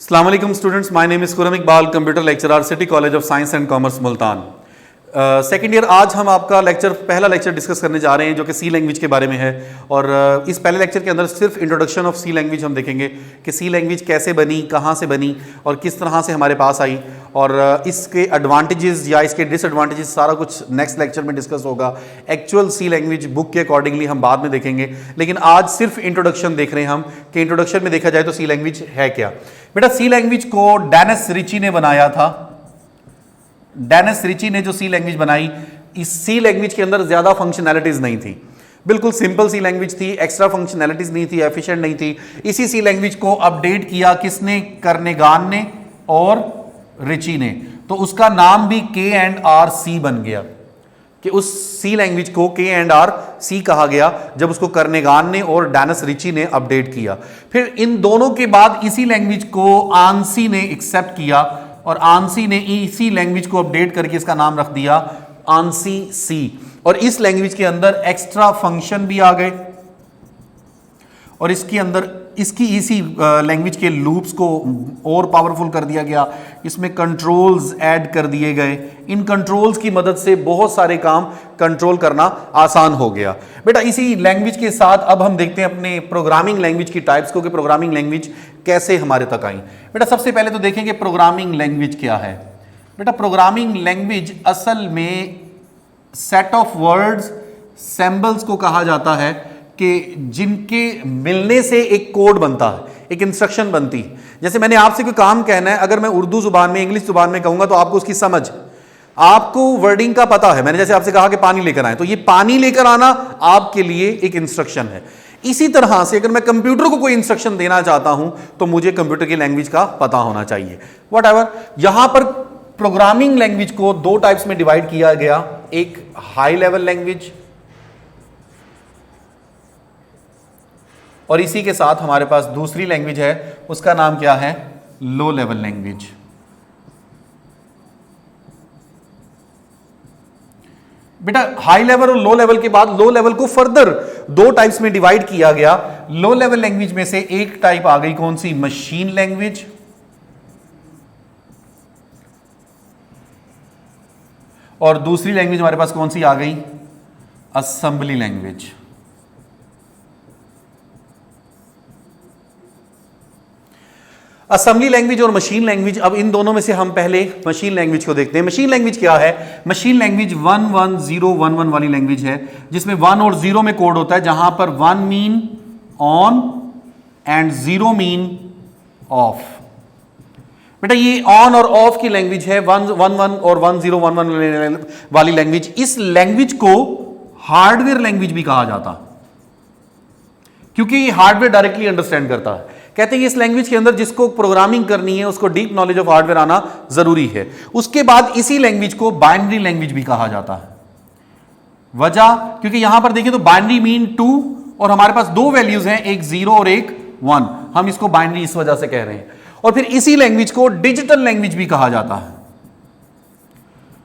अस्सलाम वालेकुम students, my name is Khurram Iqbal, computer lecturer, city college of science and commerce Multan. Second year. आज हम आपका पहला लेक्चर डिस्कस करने जा रहे हैं जो कि सी लैंग्वेज के बारे में है। और इस पहले लेक्चर के अंदर सिर्फ इंट्रोडक्शन ऑफ सी लैंग्वेज हम देखेंगे कि सी लैंग्वेज कैसे बनी, कहाँ से बनी और किस तरह से हमारे पास आई, और इसके एडवांटेजेस या इसके डिसएडवांटेजेस सारा कुछ नेक्स्ट लेक्चर में डिस्कस होगा। एक्चुअल सी लैंग्वेज बुक के अकॉर्डिंगली हम बाद में देखेंगे, लेकिन आज सिर्फ इंट्रोडक्शन देख रहे हैं हम कि इंट्रोडक्शन में देखा जाए तो सी लैंग्वेज है क्या। बेटा, सी लैंग्वेज को डेनिस रिची ने बनाया था। डेनिस रिची ने जो सी लैंग्वेज बनाई, इस सी लैंग्वेज के अंदर ज्यादा फंक्शनैलिटीज नहीं थी, बिल्कुल सिंपल सी लैंग्वेज थी, एक्स्ट्रा फंक्शनैलिटीज नहीं थी, एफिशिएंट नहीं थी। इसी सी लैंग्वेज को अपडेट किया किसने? कर्नेगान ने और रिची ने। तो उसका नाम भी K&R-C बन गया कि उस सी लैंग्वेज को K&R-C कहा गया जब उसको कर्नेगान ने और डेनिस रिची ने अपडेट किया। फिर इन दोनों के बाद इसी लैंग्वेज को आंसी ने एक्सेप्ट किया और आंसी ने इसी लैंग्वेज को अपडेट करके इसका नाम रख दिया आंसी सी। और इस लैंग्वेज के अंदर एक्स्ट्रा फंक्शन भी आ गए और इसके अंदर इसकी इसी लैंग्वेज के लूप्स को और पावरफुल कर दिया गया। इसमें कंट्रोल्स ऐड कर दिए गए। इन कंट्रोल्स की मदद से बहुत सारे काम कंट्रोल करना आसान हो गया। बेटा, इसी लैंग्वेज के साथ अब हम देखते हैं अपने प्रोग्रामिंग लैंग्वेज की टाइप्स को कि प्रोग्रामिंग लैंग्वेज कैसे हमारे तक आई। बेटा, सबसे पहले तो देखेंगे प्रोग्रामिंग लैंग्वेज क्या है। बेटा, प्रोग्रामिंग लैंग्वेज असल में सेट ऑफ वर्ड्स, सिंबल्स को कहा जाता है कि जिनके मिलने से एक कोड बनता है, एक इंस्ट्रक्शन बनती है। जैसे मैंने आपसे कोई काम कहना है, अगर मैं उर्दू जुबान में, इंग्लिश जुबान में कहूंगा तो आपको उसकी समझ, आपको वर्डिंग का पता है। मैंने जैसे आपसे कहा कि पानी लेकर आए, तो ये पानी लेकर आना आपके लिए एक इंस्ट्रक्शन है। इसी तरह से अगर मैं कंप्यूटर को कोई इंस्ट्रक्शन देना चाहता हूं तो मुझे कंप्यूटर की लैंग्वेज का पता होना चाहिए। व्हाटएवर। यहां पर प्रोग्रामिंग लैंग्वेज को दो टाइप्स में डिवाइड किया गया, एक हाई लेवल लैंग्वेज और इसी के साथ हमारे पास दूसरी लैंग्वेज है, उसका नाम क्या है? Low level language. बेटा, हाई लेवल और लो लेवल के बाद लो लेवल को फर्दर दो टाइप्स में डिवाइड किया गया। लो लेवल लैंग्वेज में से एक टाइप आ गई, कौन सी? Machine language. और दूसरी लैंग्वेज हमारे पास कौन सी आ गई? Assembly language. असेंबली लैंग्वेज और मशीन लैंग्वेज। अब इन दोनों में से हम पहले मशीन लैंग्वेज को देखते हैं। मशीन लैंग्वेज क्या है? मशीन लैंग्वेज 11011 वाली लैंग्वेज है, जिसमें 1 और 0 में कोड होता है, जहां पर 1 mean on and 0 mean of. बेटा, ये ऑन और ऑफ की लैंग्वेज है, 111 और 1011 वाली लैंग्वेज। इस लैंग्वेज को हार्डवेयर लैंग्वेज भी कहा जाता है क्योंकि ये हार्डवेयर डायरेक्टली अंडरस्टैंड करता है। कहते हैं कि इस लैंग्वेज के अंदर जिसको प्रोग्रामिंग करनी है उसको डीप नॉलेज ऑफ हार्डवेयर आना जरूरी है। उसके बाद इसी लैंग्वेज को बाइनरी लैंग्वेज भी कहा जाता है। वजह, क्योंकि यहां पर देखिए तो बाइनरी मीन 2 और हमारे पास दो वैल्यूज हैं, एक 0 और एक 1। हम इसको बाइनरी इस वजह से कह रहे हैं। और फिर इसी लैंग्वेज को डिजिटल लैंग्वेज भी कहा जाता है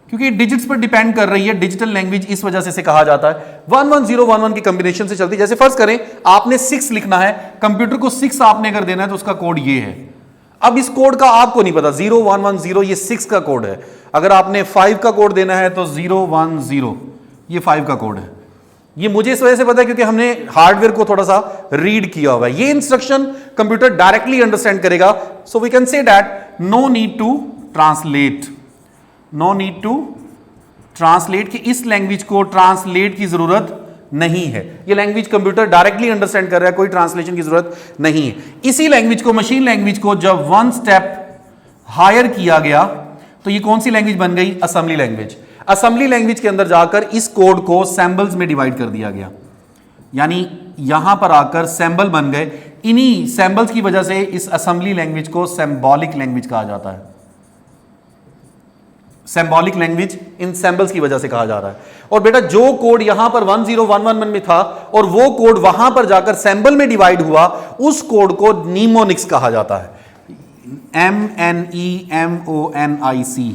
क्योंकि डिजिट्स पर डिपेंड कर रही है। डिजिटल लैंग्वेज इस वजह से कहा जाता है 11011 की कॉम्बिनेशन से चलती है। जैसे फर्ज करें आपने 6 लिखना है, कंप्यूटर को 6 आपने अगर देना है तो उसका कोड ये है। अब इस कोड का आपको नहीं पता, 0110 ये 6 का कोड है। अगर आपने 5 का कोड देना है तो 010 ये 5 का कोड है। ये मुझे इस वजह से पता है क्योंकि हमने हार्डवेयर को थोड़ा सा रीड किया हुआ है। ये इंस्ट्रक्शन कंप्यूटर डायरेक्टली अंडरस्टैंड करेगा। So we can say that no need to translate. No need to translate कि इस लैंग्वेज को ट्रांसलेट की जरूरत नहीं है। ये लैंग्वेज कंप्यूटर डायरेक्टली अंडरस्टैंड कर रहा है, कोई ट्रांसलेशन की जरूरत नहीं है। इसी लैंग्वेज को, मशीन लैंग्वेज को जब 1 स्टेप हायर किया गया तो ये कौन सी लैंग्वेज बन गई? Assembly language. असेंबली लैंग्वेज के अंदर जाकर इस कोड को सैंबल्स में डिवाइड कर दिया गया, यानी यहां पर आकर सैंबल बन गए। इन्हीं सैंबल्स की वजह से इस असेंबली लैंग्वेज को सिंबॉलिक लैंग्वेज कहा जाता है। सिंबॉलिक लैंग्वेज इन सैंबल्स की वजह से कहा जा रहा है। और बेटा, जो कोड यहां पर 10111 में था और वो कोड वहां पर जाकर सैंबल में डिवाइड हुआ, उस कोड को नीमोनिक्स कहा जाता है। MNEMONIC।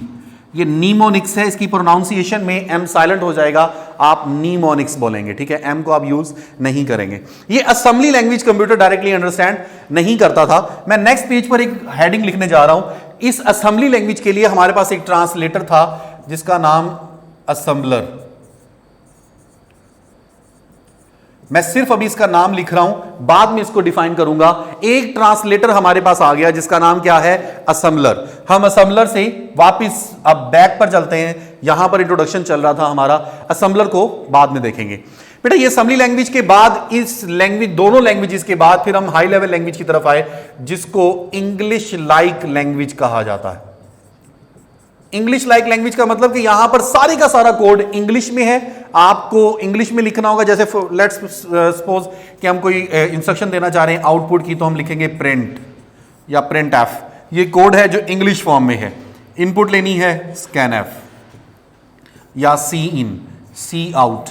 ये नीमोनिक्स है, इसकी प्रोनाउंसिएशन में एम साइलेंट हो जाएगा, आप नीमोनिक्स बोलेंगे, ठीक है, एम को आप यूज नहीं करेंगे। ये assembly language computer directly understand नहीं करता था। मैं नेक्स्ट पेज पर एक हेडिंग लिखने जा रहा हूं। इस असेंबली लैंग्वेज के लिए हमारे पास एक ट्रांसलेटर था जिसका नाम असेंबलर। मैं सिर्फ अभी इसका नाम लिख रहा हूं, बाद में इसको डिफाइन करूंगा। एक ट्रांसलेटर हमारे पास आ गया जिसका नाम क्या है, असेंबलर। हम असेंबलर से वापस अब बैक पर चलते हैं। यहां पर इंट्रोडक्शन चल रहा था हमारा, असेंबलर को बाद में देखेंगे। बेटा ये असेंबली लैंग्वेज के बाद, इस लैंग्वेज, दोनों लैंग्वेजेस के बाद फिर हम हाई लेवल लैंग्वेज की तरफ आए जिसको इंग्लिश लाइक लैंग्वेज कहा जाता है। इंग्लिश लाइक लैंग्वेज का मतलब कि यहां पर सारी का सारा कोड इंग्लिश में है, आपको इंग्लिश में लिखना होगा। जैसे लेट्स सपोज कि हम कोई इंस्ट्रक्शन देना चाह रहे हैं आउटपुट की, तो हम लिखेंगे प्रिंट या प्रिंट एफ। ये कोड है जो इंग्लिश फॉर्म में है। इनपुट लेनी है स्कैन एफ या सी इन, सी आउट,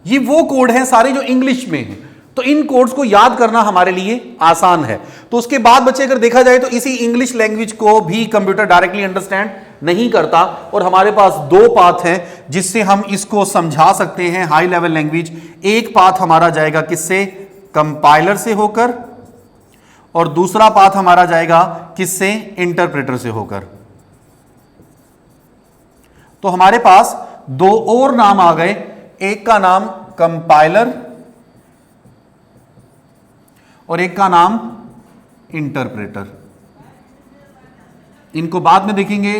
ये वो कोड है सारे जो इंग्लिश में है। तो इन कोड्स को याद करना हमारे लिए आसान है। तो उसके बाद बच्चे अगर देखा जाए तो इसी इंग्लिश लैंग्वेज को भी कंप्यूटर डायरेक्टली अंडरस्टैंड नहीं करता, और हमारे पास दो पाथ हैं जिससे हम इसको समझा सकते हैं हाई लेवल लैंग्वेज। एक पाथ हमारा जाएगा किससे, कंपाइलर से होकर, और दूसरा पाथ हमारा जाएगा किससे, इंटरप्रेटर से होकर। तो हमारे पास दो और नाम आ गए, एक का नाम कंपाइलर और एक का नाम इंटरप्रेटर। इनको बाद में देखेंगे,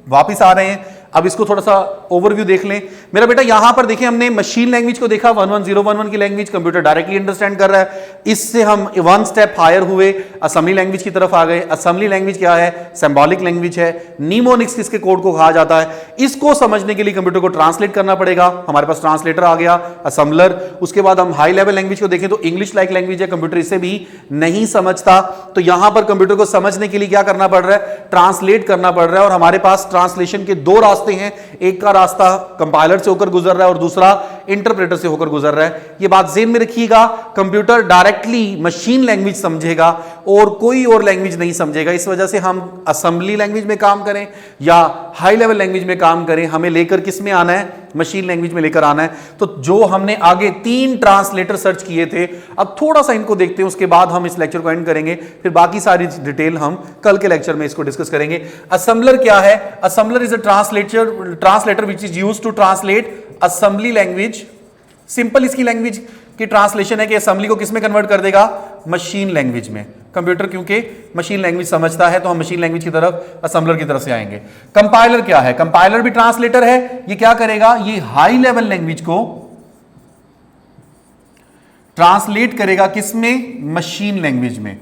वापस आ रहे हैं। अब इसको थोड़ा सा ओवरव्यू देख लें। मेरा बेटा यहां पर देखिए, हमने मशीन लैंग्वेज को देखा, 11011 की लैंग्वेज कंप्यूटर डायरेक्टली अंडरस्टैंड कर रहा है। इससे हम वन स्टेप हायर हुए, असेंबली लैंग्वेज की तरफ आ गए। असेंबली लैंग्वेज क्या है, सिंबॉलिक लैंग्वेज है। नीमोनिक्स किसके कोड को कहा जाता है, इसको समझने के लिए कंप्यूटर को ट्रांसलेट करना पड़ेगा। हमारे पास ट्रांसलेटर आ गया, असेंबलर। उसके बाद हम हाई लेवल लैंग्वेज को देखें तो इंग्लिश लाइक लैंग्वेज है, कंप्यूटर इसे भी नहीं समझता। तो यहां पर कंप्यूटर को समझने के लिए क्या करना पड़ रहा है, ट्रांसलेट करना पड़ रहा है। और हमारे पास ट्रांसलेशन के दो रास्ते हैं, एक का रास्ता कंपाइलर से होकर गुजर रहा है और दूसरा इंटरप्रेटर से होकर गुजर रहा है। यह बात ज़हन में रखिएगा, कंप्यूटर डायरेक्टली मशीन लैंग्वेज समझेगा और कोई और लैंग्वेज नहीं समझेगा। इस वजह से हम असेंबली लैंग्वेज में काम करें या हाई लेवल लैंग्वेज में काम करें, हमें लेकर किस में आना है, मशीन लैंग्वेज में लेकर आना है। तो जो हमने आगे 3 ट्रांसलेटर सर्च किए थे, अब थोड़ा सा इनको देखते हैं, उसके बाद हम इस लेक्चर को एंड करेंगे। फिर बाकी सारी डिटेल हम कल के लेक्चर में इसको डिस्कस करेंगे। असेंबलर क्या है, assembler is a translator which is used to translate assembly language. Simple इसकी लैंग्वेज की ट्रांसलेशन है कि असेंबली को किस में कन्वर्ट कर देगा, मशीन लैंग्वेज में। कंप्यूटर क्योंकि मशीन लैंग्वेज समझता है तो हम मशीन लैंग्वेज की तरफ, असेंबलर की तरफ से आएंगे। कंपाइलर क्या है, कंपाइलर भी ट्रांसलेटर है। ये क्या करेगा, ये हाई लेवल लैंग्वेज को ट्रांसलेट करेगा किसमें, मशीन लैंग्वेज में।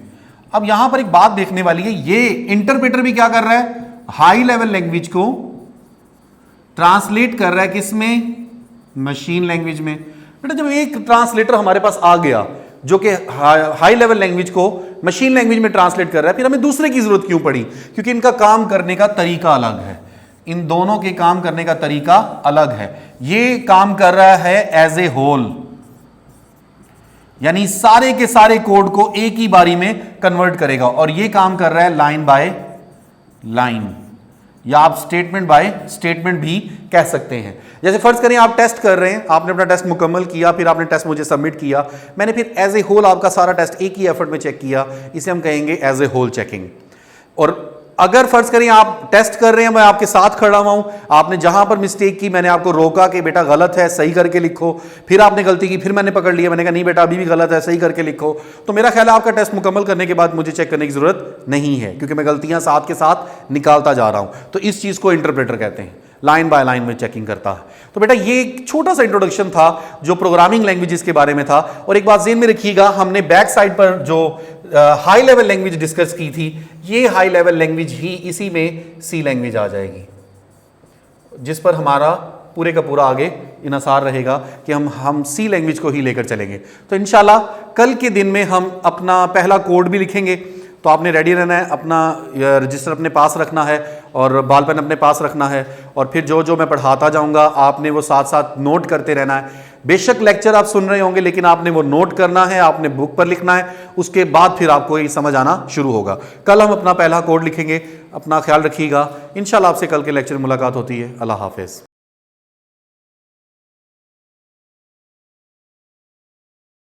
अब यहां पर एक बात देखने वाली है, ये इंटरप्रेटर भी क्या कर रहा है, हाई लेवल लैंग्वेज को ट्रांसलेट कर रहा है किसमें, मशीन लैंग्वेज में। बेटा जब एक ट्रांसलेटर हमारे पास आ गया जो कि हाई लेवल लैंग्वेज को मशीन लैंग्वेज में ट्रांसलेट कर रहा है, फिर हमें दूसरे की जरूरत क्यों पड़ी, क्योंकि इनका काम करने का तरीका अलग है। इन दोनों के काम करने का तरीका अलग है। ये काम कर रहा है एज ए होल, यानी सारे के सारे कोड को एक ही बारी में कन्वर्ट करेगा, और ये काम कर रहा है लाइन बाय लाइन, या आप स्टेटमेंट बाय स्टेटमेंट भी कह सकते हैं। जैसे फर्ज करें आप टेस्ट कर रहे हैं, आपने अपना टेस्ट मुकम्मल किया, फिर आपने टेस्ट मुझे सबमिट किया, मैंने फिर एज ए होल आपका सारा टेस्ट एक ही एफर्ट में चेक किया, इसे हम कहेंगे एज ए होल चेकिंग। और अगर फर्ज करें आप टेस्ट कर रहे हैं, मैं आपके साथ खड़ा हुआ हूं, आपने जहां पर मिस्टेक की मैंने आपको रोका कि बेटा गलत है, सही करके लिखो, फिर आपने गलती की, फिर मैंने पकड़ लिया, मैंने कहा नहीं बेटा अभी भी गलत है, सही करके लिखो, तो मेरा ख्याल है आपका टेस्ट मुकम्मल करने के बाद मुझे चेक करने की जरूरत नहीं है, क्योंकि मैं गलतियां साथ के साथ निकालता जा रहा हूं। तो इस चीज को इंटरप्रेटर कहते हैं, लाइन बाय लाइन में चेकिंग करता है। तो बेटा ये एक छोटा सा इंट्रोडक्शन था जो प्रोग्रामिंग लैंग्वेजेस के बारे में था। और एक बात ज़हन में रखिएगा, हमने बैक साइड पर जो हाई लेवल लैंग्वेज डिस्कस की थी, ये हाई लेवल लैंग्वेज ही इसी में सी लैंग्वेज आ जाएगी, जिस पर हमारा पूरे का पूरा आगे इन्हसार रहेगा कि हम सी लैंग्वेज को ही लेकर चलेंगे। तो इंशाल्लाह कल के दिन में हम अपना पहला कोड भी लिखेंगे। तो आपने रेडी रहना है, अपना रजिस्टर अपने पास रखना है और बॉल पेन अपने पास रखना है, और फिर जो जो मैं पढ़ाता जाऊंगा आपने वो साथ साथ नोट करते रहना है। बेशक लेक्चर आप सुन रहे होंगे, लेकिन आपने वो नोट करना है, आपने बुक पर लिखना है, उसके बाद फिर आपको ये समझ आना शुरू होगा। कल हम अपना पहला कोड लिखेंगे। अपना ख्याल रखिएगा। इंशाल्लाह आपसे कल के लेक्चर में मुलाकात होती है। अल्लाह हाफिज़।